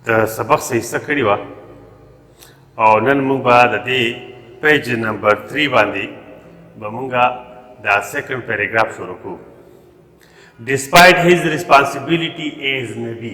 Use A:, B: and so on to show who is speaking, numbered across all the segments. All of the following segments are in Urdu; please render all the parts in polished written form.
A: The sabak se hissa kari wa aw nan mung ba da de page number 3 bandi ba munga the second paragraph shuru ku. Despite his responsibility as Nabi,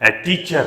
A: a teacher,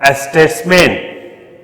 A: a statesman,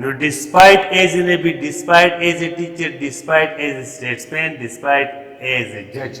A: No, despite as a Nabi, despite as a teacher, despite as a statesman, despite as a judge,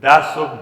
A: that so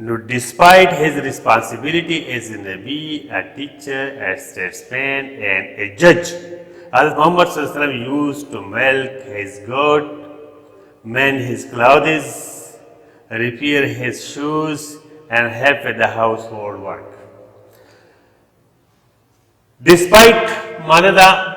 A: No, despite his responsibility as a Nabi, a teacher, a statesman, and a judge, Hazrat Muhammad Sallallahu Alaihi Wasallam used to milk his goat, mend his clothes, repair his shoes, and help with the household work. Despite manada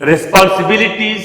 A: responsibilities,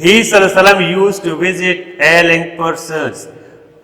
A: He sallallahu alaihi wasallam used to visit ailing persons.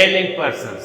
A: ailing persons,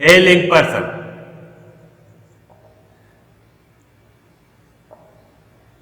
A: ailing person,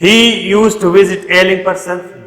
A: He used to visit ailing persons,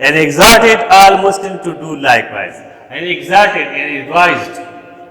A: And exhorted all Muslims to do likewise. And exhorted and advised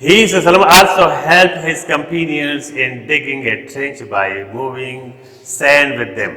A: He also helped his companions in digging a trench by moving sand with them.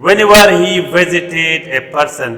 A: Whenever he visited a person,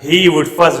A: he would first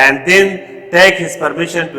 A: and then take his permission to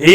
A: He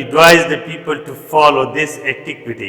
A: advised the people to follow this etiquette.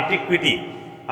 A: etiquette,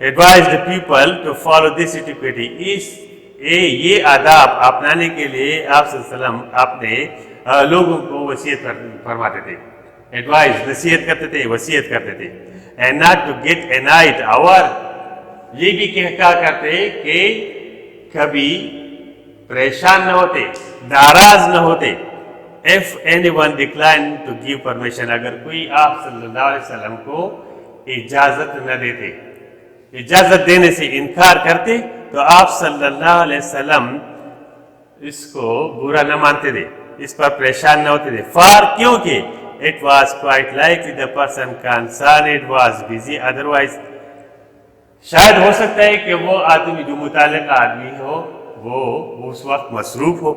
A: advised the people to follow this etiquette. یہ آداب اپنانے کے لیے آپ صلی اللہ علیہ وسلم اپنے لوگوں کو وصیت فرماتے تھے. ایڈوائز نصیحت کرتے تھے, وصیت کرتے تھے. اینڈ ناٹ ٹو گیٹ انائٹ اور یہ بھی کہا کرتے کہ کبھی پریشان نہ ہوتے, ناراض نہ ہوتے. If anyone declined to give permission, اگر کوئی آپ صلی اللہ علیہ وسلم کو اجازت نہ دیتے, اجازت دینے سے انکار کرتے, تو آپ صلی اللہ علیہ وسلم اس کو برا نہ مانتے تھے, اس پر پریشان نہ ہوتے تھے. فار کیونکہ it was quite likely the person concerned was busy, otherwise شاید ہو سکتا ہے کہ وہ آدمی جو متعلقہ آدمی ہو وہ اس وقت مصروف ہو.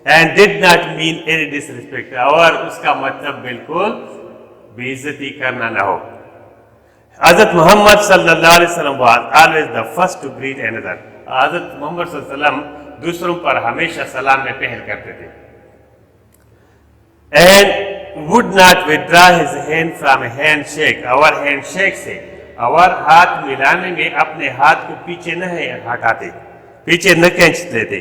A: and did not mean any disrespect, اور اس کا مطلب بالکل بے عزتی کرنا نہ ہو. حضرت محمد صلی اللہ علیہ وسلم was always the first to greet another. حضرت محمد صلی اللہ علیہ وسلم دوسروں پر ہمیشہ سلام میں پہل کرتے تھے. and would not withdraw his hand from a handshake, اور handshake سے اور ہاتھ ملانے میں اپنے ہاتھ کو پیچھے نہ ہٹاتے, پیچھے نہ کھینچ لیتے.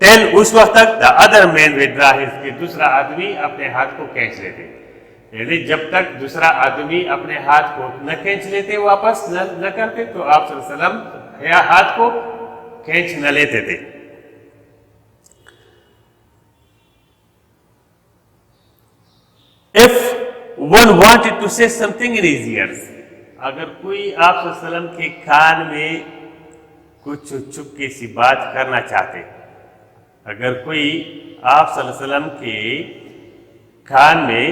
A: ٹیل اس وقت تک the other man withdraw his, کہ دوسرا آدمی اپنے ہاتھ کو کھینچ لیتے. یعنی جب تک دوسرا آدمی اپنے ہاتھ کو نہ کھینچ لیتے, واپس نہ کرتے, تو آپ صلی اللہ علیہ وسلم ہاتھ کو کھینچ نہ لیتے تھے. If one wanted to say something in his ears, اگر کوئی آپ صلی اللہ علیہ وسلم کے کان میں کچھ چپکے سی بات کرنا چاہتے, اگر کوئی آپ صلی اللہ علیہ وسلم کے کان میں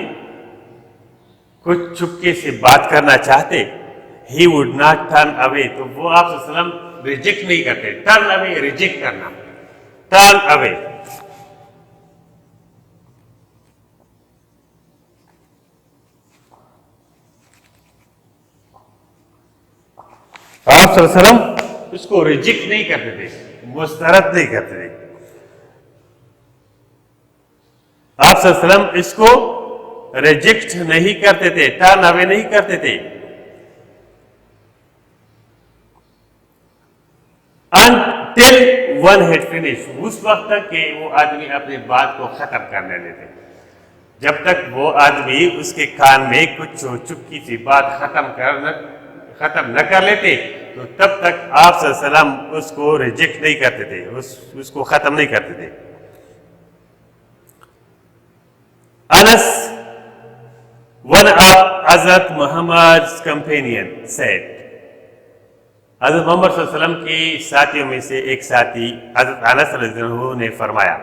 A: کچھ چپکے سے بات کرنا چاہتے, he would not turn away, تو وہ آپ صلی اللہ علیہ وسلم ریجیکٹ نہیں کرتے. turn away, ریجیکٹ کرنا, turn away. آپ صلی اللہ علیہ وسلم اس کو ریجیکٹ نہیں کرتے تھے, مسترد نہیں کرتے تھے. آپ صلی اللہ علیہ وسلم اس کو ریجیکٹ نہیں کرتے تھے, ٹرن اوے نہیں کرتے تھے. until one had finished, اس وقت تک کہ وہ آدمی اپنی بات کو ختم کرنے لیتے. جب تک وہ آدمی اس کے کان میں کچھ چپکی سی بات ختم نہ کر لیتے, تو تب تک آپ صلی اللہ علیہ وسلم اس کو ریجیکٹ نہیں کرتے تھے, اس کو ختم نہیں کرتے تھے. Anas, one of Hazrat Muhammad's companion, said, حضرت محمد صلی اللہ علیہ وسلم کے ساتھیوں میں سے ایک ساتھی حضرت انس رضی اللہ عنہ نے فرمایا,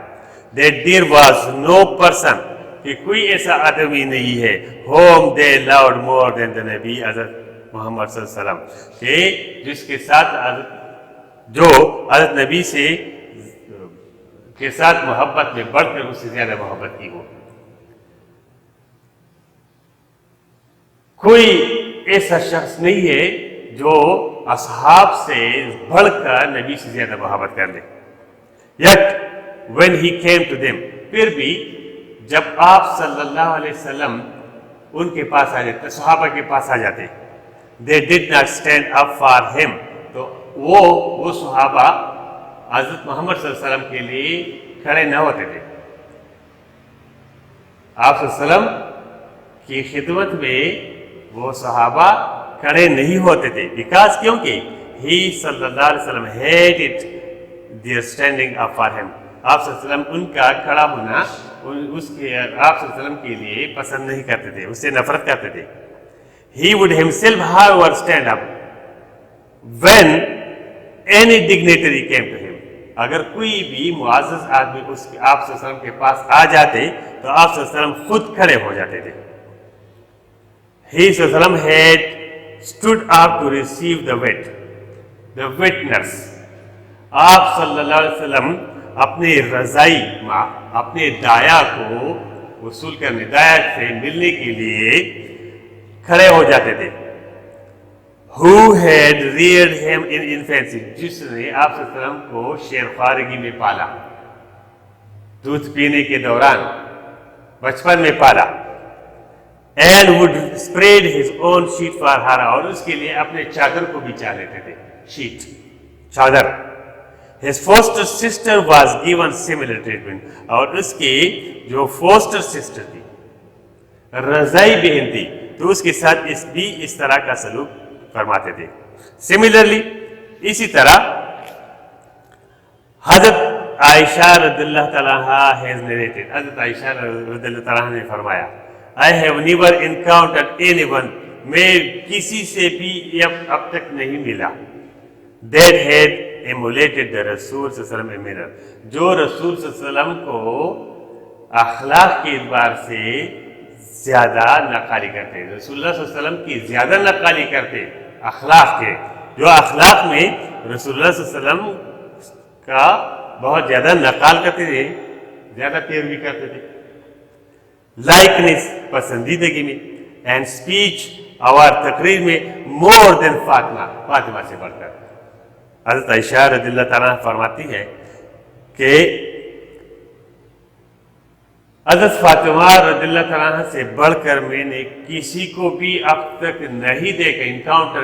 A: that there was no person, کہ کوئی ایسا آدمی نہیں ہے, whom they loved more than the Nabi, حضرت محمد صلی اللہ علیہ وسلم, کہ جس کے ساتھ جو حضرت نبی سے کے ساتھ محبت میں بڑھ کر اس سے زیادہ محبت کی ہو. کوئی ایسا شخص نہیں ہے جو اصحاب سے بڑھ کر نبی سے زیادہ محبت کر لے. Yet when he came to them, پھر بھی جب آپ صلی اللہ علیہ وسلم ان کے پاس آ جاتے, صحابہ کے پاس آ جاتے, they did not stand up for him, تو وہ صحابہ حضرت محمد صلی اللہ علیہ وسلم کے لیے کھڑے نہ ہوتے تھے. آپ صلی اللہ علیہ وسلم کی خدمت میں وہ صحابہ کھڑے نہیں ہوتے تھے, بیکاز کیونکہ ہی صلی اللہ علیہ وسلم hated their standing up for him, آپ صلی اللہ علیہ وسلم ان کا کھڑا ہونا اس کے آپ صلی اللہ علیہ وسلم کے لیے پسند نہیں کرتے تھے, اس سے نفرت کرتے تھے. He would himself, however, stand up when any dignitary came to him. اگر کوئی بھی معزز آدمی اس کے آپ صلی اللہ علیہ وسلم کے پاس آ جاتے, تو آپ صلی اللہ علیہ وسلم خود کھڑے ہو جاتے تھے. He صلی اللہ علیہ وسلم had stood up to receive the witness. آپ صلی اللہ علیہ وسلم اپنے رضائی اپنے دایا کو وصول کرنے, دایا سے ملنے کے لیے کھڑے ہو جاتے تھے. Who had reared him in infancy, جس نے آپ صلی اللہ علیہ وسلم کو شیر خوارگی میں پالا, دودھ پینے کے دوران بچپن میں پالا. and would spread his own sheet for her, اور اس کے لیے اپنے چادر کو بچھا لیتے تھے. sheet چادر. his foster sister was given similar treatment, اور اس کی جو foster sister تھی, رضائی بہن تھی, تو اس کے ساتھ اس طرح کا سلوک فرماتے تھے. similarly اسی طرح حضرت عائشہ رضی اللہ تعالیٰ has narrated, حضرت عائشہ رضی اللہ تعالیٰ نے فرمایا, I have never encountered anyone, میں کسی سے بھی اب تک نہیں ملا, that had emulated the رسول صلی اللہ علیہ وسلم a mirror, جو رسول صلی اللہ علیہ وسلم کو اخلاق کے اعتبار سے زیادہ نقالی کرتے, رسول اللہ صلی اللہ علیہ وسلم کی زیادہ نقالی کرتے اخلاق کے, جو اخلاق میں رسول اللہ صلی اللہ علیہ وسلم کا بہت زیادہ نقال کرتے تھے, زیادہ پیروی کرتے تھے. لائکنس پسندیدگی میں, اینڈ اسپیچ اور تقریر میں, مور دین فاطمہ, فاطمہ سے بڑھ کر. حضرت عائشہ رضی اللہ تعالیٰ فرماتی ہے کہ حضرت فاطمہ رضی اللہ تعالیٰ سے بڑھ کر میں نے کسی کو بھی اب تک نہیں دیکھا, انکاؤنٹر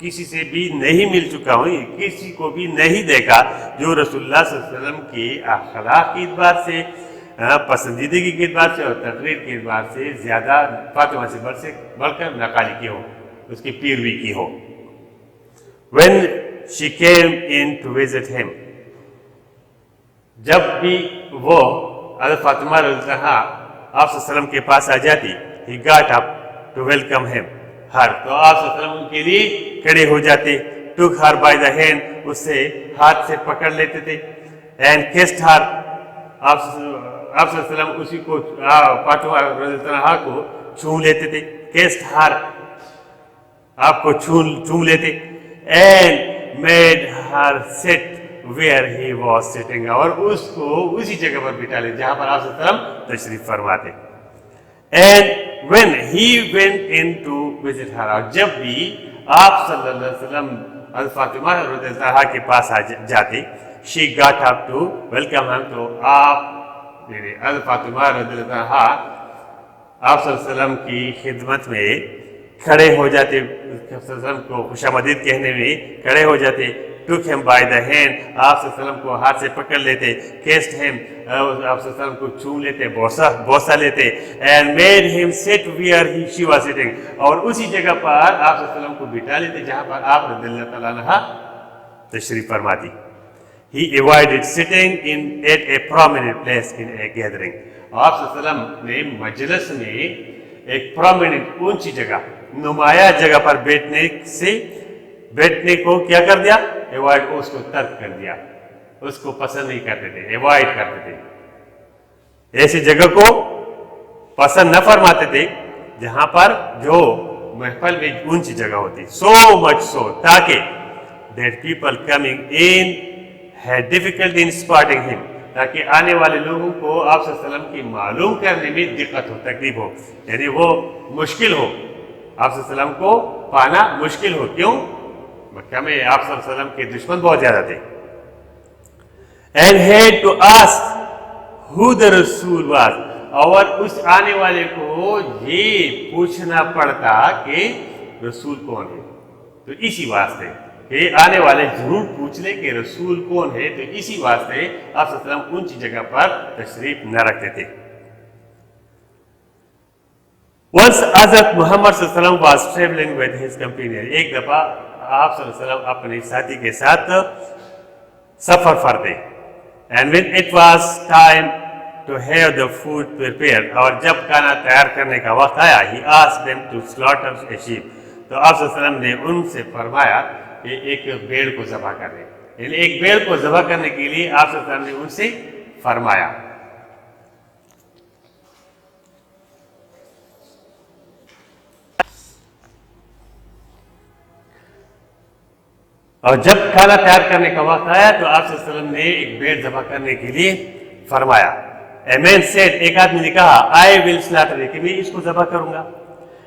A: کسی سے بھی نہیں مل چکا ہوں, کسی کو بھی نہیں دیکھا جو رسول اللہ صلی اللہ علیہ وسلم کی اخلاق کے اعتبار سے, پسندیدگی کے اعتبار سے اور تقریر کے اعتبار سے زیادہ فاطمہ سے بڑھ کر نقالی کی ہو, اس کی پیروی کی ہو. when she came in to visit him, جب بھی وہ حضرت فاطمہ رضی اللہ عنہا آپ صلی اللہ علیہ وسلم کے پاس آ جاتی, he got up to welcome him her, تو آپ صلی اللہ علیہ وسلم کے لیے کھڑے ہو جاتے, took her by the hand, اس سے ہاتھ سے پکڑ لیتے تھے, and kissed her, آپ صلی اللہ علیہ وسلم اسی کو فاطمہ رضی اللہ عنہا کو چھو لیتے تھے, kissed her, آپ کو چھو لیتے, and made her sit where he was sitting, اور اس کو اسی جگہ پر بٹھا لے جہاں پر آپ صلی اللہ علیہ وسلم تشریف فرماتے. and when he went in to visit her, اور جب بھی آپ صلی اللہ علیہ وسلم حضرت فاطمہ رضی اللہ عنہا کے پاس جاتے, she got up to welcome him, تو آپ حضرت فاطمہ رضی اللہ عنہا آپ صلی اللہ علیہ وسلم کی خدمت میں کھڑے ہو جاتے, صلی اللہ علیہ وسلم کو خوش آمدید کہنے میں کھڑے ہو جاتے, took him by the hand, آپ صلی اللہ علیہ وسلم کو ہاتھ سے پکڑ لیتے, kissed him, آپ صلی اللہ علیہ وسلم کو چھو لیتے, بوسہ لیتے, and made him sit where she was sitting, اور اسی جگہ پر آپ صلی اللہ علیہ وسلم کو بٹھا لیتے جہاں پر آپ رضی اللہ تعالیٰ عنہ تشریف فرماتی. he avoided sitting at a prominent place in a gathering, آپ صلی اللہ علیہ وسلم نے مجلس میں ایک پرومیننٹ اونچی جگہ, نمایاں جگہ پر بیٹھنے کو کیا کر دیا, ایوائڈ, اس کو ترک کر دیا, اس کو پسند نہیں کرتے تھے, ایوائڈ کرتے تھے, ایسی جگہ کو پسند نہ فرماتے تھے جہاں پر جو محفل میں اونچی جگہ ہوتی, so much so, تاکہ that people coming in had difficulty in spotting him, تاکہ آنے والے لوگوں کو آپ صلی اللہ علیہ وسلم کی معلوم کرنے میں دقت ہو, تکلیف ہو, یعنی وہ مشکل ہو, آپ صلی اللہ علیہ وسلم کو پانا مشکل ہو. کیوں؟ مکہ میں آپ صلی اللہ علیہ وسلم کے دشمن بہت زیادہ تھے. and had to ask who the Rasul was, اور اس آنے والے کو یہ پوچھنا پڑتا کہ رسول کون ہے. تو اسی واسطے کہ آنے والے ضرور پوچھ لیں کہ رسول کون ہے, تو اسی واسطے آپ صلی اللہ علیہ وسلم اونچی جگہ پر تشریف نہ رکھتے تھے. once حضرت محمد صلی اللہ علیہ وسلم was traveling with his companion, ایک دفعہ آپ صلی اللہ علیہ وسلم اپنے ساتھی کے ساتھ سفر فرتے, and when it was time to have the food prepared, اور جب کھانا تیار کرنے کا وقت آیا, he asked them to slaughter a sheep, تو آپ صلی اللہ علیہ وسلم نے ان سے فرمایا کہ ایک بھیڑ کو ذبح کرنے, یعنی ایک بھیڑ کو ذبح کرنے کے لیے آپ صلی اللہ علیہ وسلم نے ان سے فرمایا. اور جب کھانا تیار کرنے کا وقت آیا تو آپ صلی اللہ علیہ وسلم نے ایک بھیڑ ذبح کرنے کے لیے فرمایا. A man said, ایک آدمی نے کہا, I will slaughter it, کہ میں اس کو ذبح کروں گا.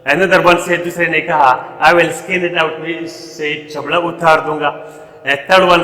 A: Another one said, دوسرے نے کہا, I will skin it out, میں اس سے چمڑا اتار دوں گا. A third one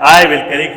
A: I will collect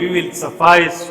A: we will suffice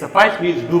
A: Suffice means do,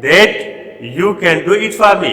A: that you can do it for me.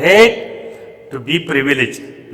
A: hate to be privileged,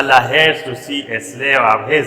A: Allah hates to see a slave of his.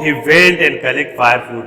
A: he went and collect firewood.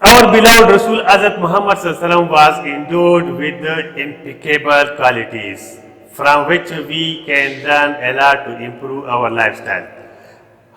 A: Our beloved Rasul Hazrat Muhammad sallallahu alaihi wasallam was endowed with the impeccable qualities from which we can learn a lot to improve our lifestyle.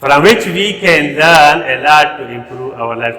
A: From which we can learn a lot to improve our life,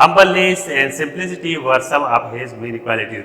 A: Humbleness and simplicity were some of his many qualities.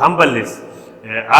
A: humbleness,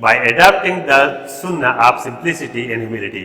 A: By adopting the sunnah of simplicity and humility,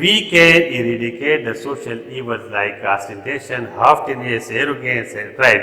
A: we can eradicate the social evils like ostentation, haughtiness, arrogance and pride.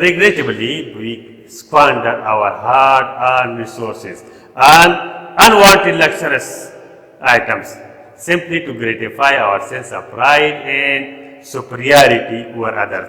A: Regrettably, we squander our hard-earned resources on unwanted luxurious items simply to gratify our sense of pride and superiority over others.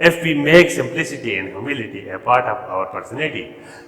A: If we make simplicity and humility a part of our personality,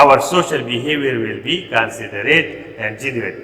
A: our social behavior will be considerate and genuine.